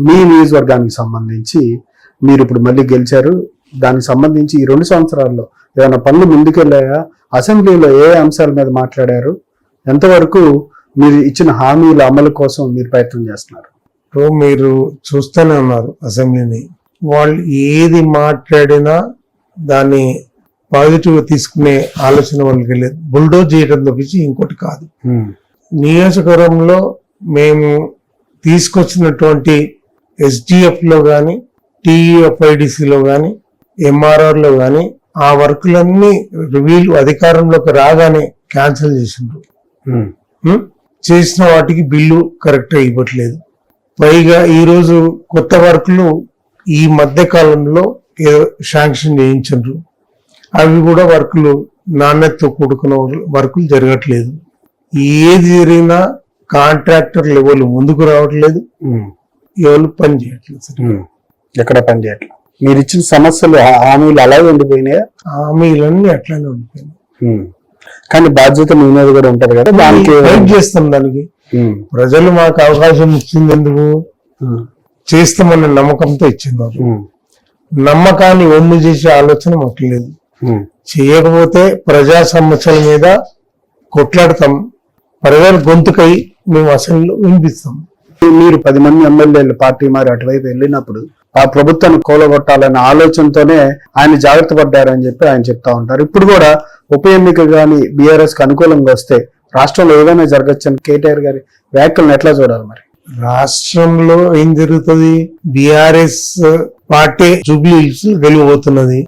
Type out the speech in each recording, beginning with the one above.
మీ నియోజకవర్గానికి సంబంధించి మీరు ఇప్పుడు మళ్ళీ గెలిచారు, దానికి సంబంధించి ఈ 2 సంవత్సరాల్లో ఏమైనా పనులు ముందుకెళ్ళాయా? అసెంబ్లీలో ఏ అంశాల మీద మాట్లాడారు? ఎంతవరకు మీరు ఇచ్చిన హామీల అమలు కోసం మీరు ప్రయత్నం చేస్తున్నారు? ఇప్పుడు మీరు చూస్తూనే ఉన్నారు అసెంబ్లీని, వాళ్ళు ఏది మాట్లాడినా దాన్ని పాజిటివ్ గా తీసుకునే ఆలోచన వాళ్ళకి లేదు. బుల్డోజ్ చేయడం తప్పించి ఇంకోటి కాదు. నియోజకవర్గంలో మేము తీసుకొచ్చినటువంటి ఎస్డిఎఫ్ లో కానీ, టీఈఎఫ్ఐడిసిలో కానీ, ఎంఆర్ఆర్ లో కానీ ఆ వర్కులన్నీ వీళ్ళు అధికారంలోకి రాగానే క్యాన్సిల్ చేసిండ్రు. చేసిన వాటికి బిల్లు కరెక్ట్ గా ఇవ్వట్లేదు. పైగా ఈరోజు కొత్త వర్కులు ఈ మధ్య కాలంలో ఏదో శాంక్షన్ చేయించారు. అవి కూడా వర్కులు నాణ్యతతో కూడుకున్న వర్కులు జరగట్లేదు. ఏది జరిగినా కాంట్రాక్టర్ లెవెల్ ముందుకు రావట్లేదు, ఎవరు పని చేయట్లేదు. ఎక్కడ పని చేయట్లేదు. మీరు ఇచ్చిన సమస్యలు హామీలు అలాగే ఉండిపోయినాయా? హామీలన్నీ అట్లానే ఉండిపోయినాయి. కానీ బాధ్యత మీ మీద కూడా ఉంటది కదా, దానికి ఫైట్ చేస్తాం. దానికి ప్రజలు మాకు అవకాశం ఇచ్చింది ఎందుకు? చేస్తామన్న నమ్మకంతో ఇచ్చింది. నమ్మకాన్ని ఒమ్ము చేసే ఆలోచన మాకు లేదు. చేయకపోతే ప్రజా సమస్యల మీద కొట్లాడతాం, ప్రజల గొంతుకై మేము అసెంబ్లీలో వినిపిస్తాం. మీరు 10 మంది ఎమ్మెల్యేలు పార్టీ మారి అటువైపు వెళ్ళినప్పుడు ఆ ప్రభుత్వాన్ని కూలగొట్టాలనే ఆలోచనతోనే ఆయన జాగ్రత్త పడ్డారని చెప్పి ఆయన చెప్తా ఉంటారు. ఇప్పుడు కూడా ఉప ఎన్నిక కానీ బీఆర్ఎస్ కి అనుకూలంగా వస్తే రాష్ట్రంలో ఏదైనా జరగచ్చని కేటీఆర్ గారి వ్యాఖ్యలను ఎట్లా చూడాలి? మరి రాష్ట్రంలో ఏం జరుగుతుంది? BRS party Jubilee Hills గెలిపోతున్నది.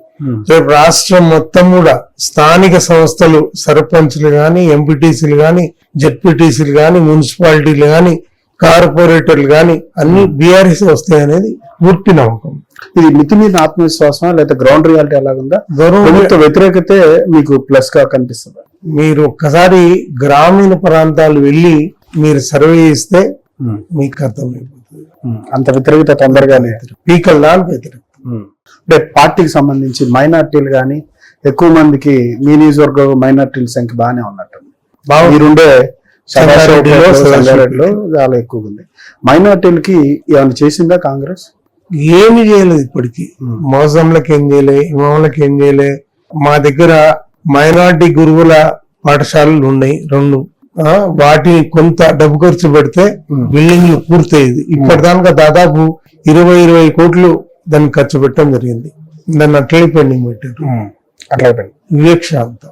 రేపు రాష్ట్రం మొత్తం కూడా స్థానిక సంస్థలు, సర్పంచ్లు గాని, ఎంపీటీసీలు గాని, జెడ్పీటీసీలు గాని, మున్సిపాలిటీలు గాని, కార్పొరేటర్లు గాని అన్ని బీఆర్ఎస్ వస్తాయనేది పూర్తి నమ్మకం. ఇది మితిమీద ఆత్మవిశ్వాసం లేదా గ్రౌండ్ రియాలిటీ ఎలాగుందా? ప్రభుత్వ వ్యతిరేకతే మీకు ప్లస్ గా కనిపిస్తుంది? మీరు ఒక్కసారి గ్రామీణ ప్రాంతాలు వెళ్ళి మీరు సర్వే చేస్తే మీకు అర్థమైపోతుంది. అంత వ్యతిరేకత తొందరగానే పీకల్ దాని వ్యతిరేకత. అంటే పార్టీకి సంబంధించి మైనార్టీలు కానీ ఎక్కువ మందికి మీ నియోజకవర్గ మైనార్టీల సంఖ్య బాగానే ఉన్నట్టు. మీరుండే సంగారెడ్డిలో చాలా ఎక్కువగా ఉంది. మైనార్టీలకి ఏమైనా చేసిందా కాంగ్రెస్? ఏమి చేయలేదు ఇప్పటికీ. మోజంలకు ఏం చేయలే, ఇమాములకు ఏం చేయలే. మా దగ్గర మైనార్టీ గురువుల పాఠశాలలు ఉన్నాయి 2. వాటి కొంత డబ్బు ఖర్చు పెడితే బిల్డింగ్లు పూర్తయ్యేది. ఇప్పటిదాకా దాదాపు 20 కోట్లు దాన్ని ఖర్చు పెట్టడం జరిగింది. దాన్ని అట్లే పెండింగ్ పెట్టారు. వివేక్ష అంతా.